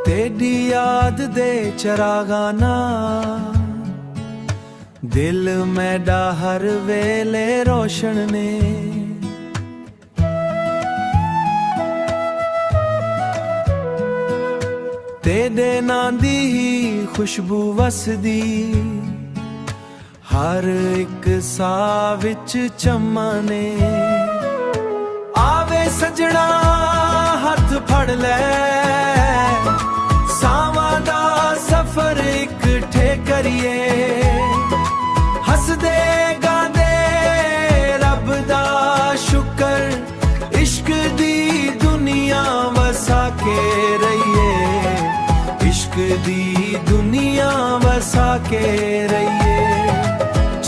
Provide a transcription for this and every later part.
तेरी याद दे चरागा नाल दिल मैडा हर वेले रोशन ने। तेरे नां दी ही खुशबू वसदी हर एक साह विच चमने। आवे सजना हथ फड़ लै सावां दा सफर इकट्ठे करिए। हसदे गांदे रब दा शुकर इश्क दी दुनिया वसा के रहिए। इश्क दी दुनिया वसा के रहिए।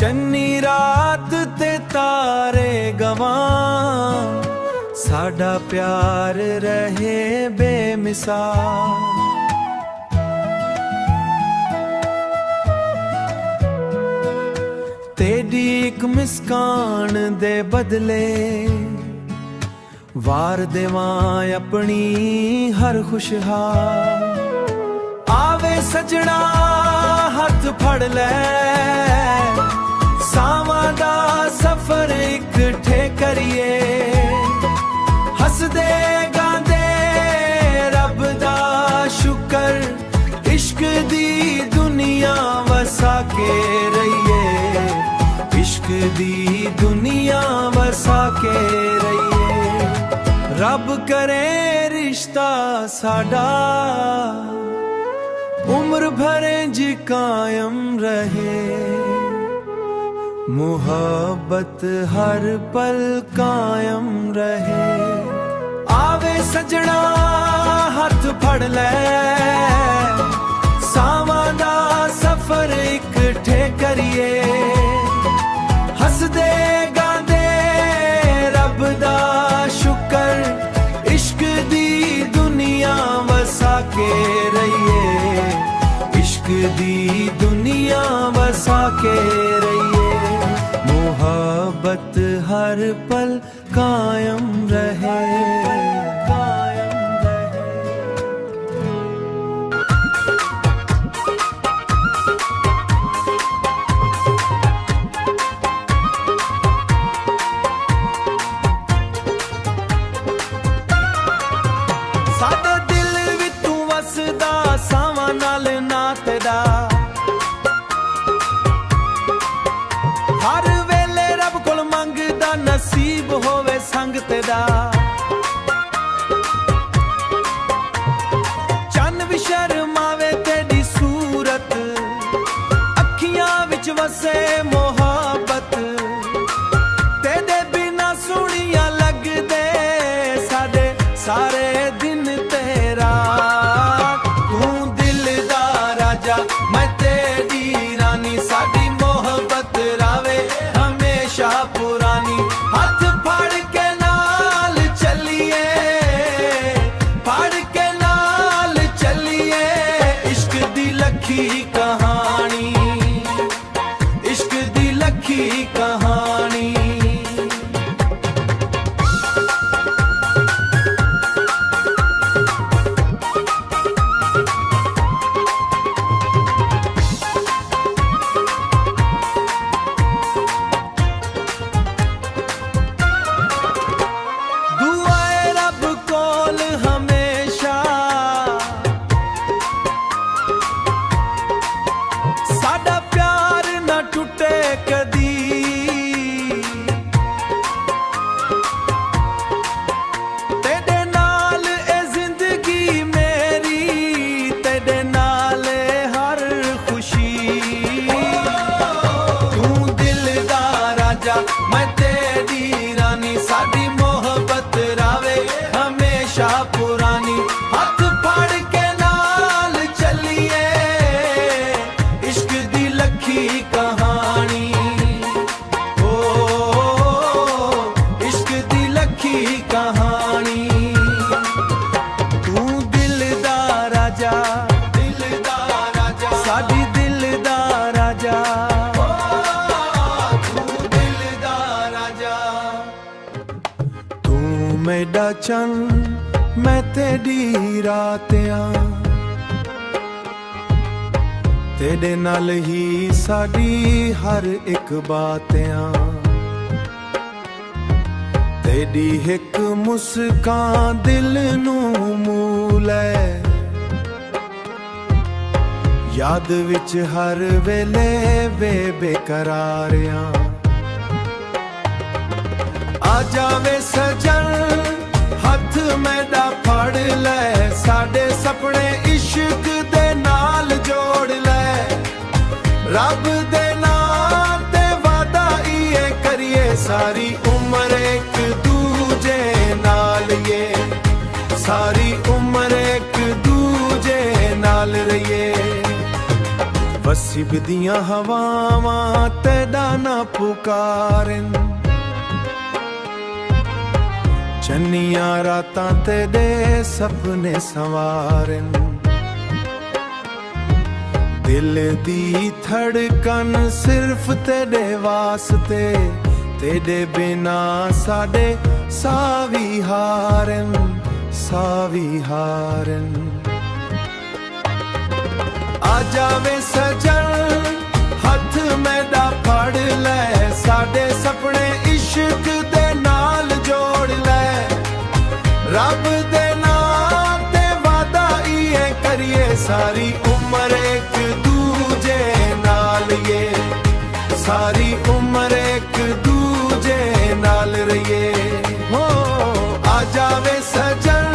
चन्नी रात ते तारे गवां साडा प्यार रहे बेमिसाल। तेरी एक मुस्कान दे बदले वार देवां अपनी हर खुशहाल। आवे सजना हथ फड़ लै सावां दा सफर इकट्ठे करिए। हसदे गांदे रब दा शुकर इश्क दी दुनिया वसा के रहिए। इश्क दी दुनिया वसा के रहिए। रब करे रिश्ता साडा उम्र भरे जी कायम रहे। मुहब्बत हर पल कायम रहे। आवे सजना हथ फड़ लै सावां दा सफर इकट्ठे करिए। हसदे गांदे रब दा शुकर इश्क दी दुनिया वसा के रहिए। इश्क दी दुनिया वसा के रहिए। मोहब्बत हर पल कायम रहे। साडे दिल विच तू वसदा सावां नाल नाते दा। हर वेले रब कोल मंगदा नसीब होवे संग तेरा। चन्न भी शर्मावे तेरी सूरत अखियां विच वसे मोहब्बत। तेरे बिना सुनिया लगदे साडे सारे दिन तेरा। तू दिल दा राजा मैं तेरी रानी। साडी मोहब्बत रावे हमेशा पुरानी। हाथ फड़ के नाल चलिए फड़ के नाल चलिए। इश्क दी लखी कहानी इश्क दी लखी कहानी। साडा प्यार ना टूटे कदी तेरे नाल ए जिंदगी मेरी। तेरे नाल हर खुशी। तू दिल दा राजा मैं तेरी रानी। साडी मोहब्बत रावे हमेशा पुरानी। हाथ फड़ के नाल चलिए इश्क दी लखी कहानी। ओ इश्क दी लखी कहानी। तू दिल दा राजा साडी दिल दा राजा। तू दिल दा राजा। तू मेरा चन्न मैं तेरी रातियां तेरे नाल ही साडी हर एक बात आ। तेरी एक मुस्कान दिल नू मूल है, याद विच हर वेले वे बेकरार आ जावे सजन हथ मेरा फड़ ले, साडे सपने इश्क दे नाल जोड़ ले। रब दे नाम ते वादा इए करिए, सारी उम्र एक दूजे नाल ये, सारी उम्र एक दूजे नाल रहिए। वसीब दियां हवावां तेरा ना पुकारन, चन्नियां रातां तेरे सपने संवारन। दिल दी धड़कन सिर्फ तेरे वास्ते, तेरे बिना साडे सावी हारन, सावी हारन। आ जावे सजन हथ मेरा फड़ ले, साडे सपने इश्क दे नाल जोड़ ले। रब दे नाम ते वादा इए करिए, सारी उम्र एक दूजे नाल ये, सारी उम्र एक दूजे नाल रहिए। हो आ जावे सजन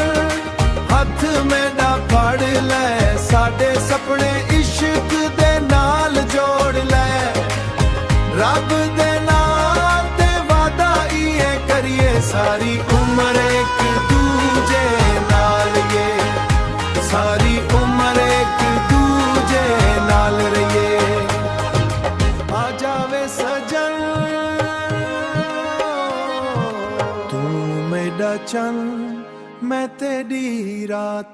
हथ मेरा फड़ ले, साडे सपने इश्क दे नाल जोड़ ले। रब दे नाम ते वादा इए करिए, सारी उम्र एक दूजे नाल ये, सारी उम्र एक दूजे नाल रहिए। आ जावे सजन तू मेरा चंद मैं तेरी रात।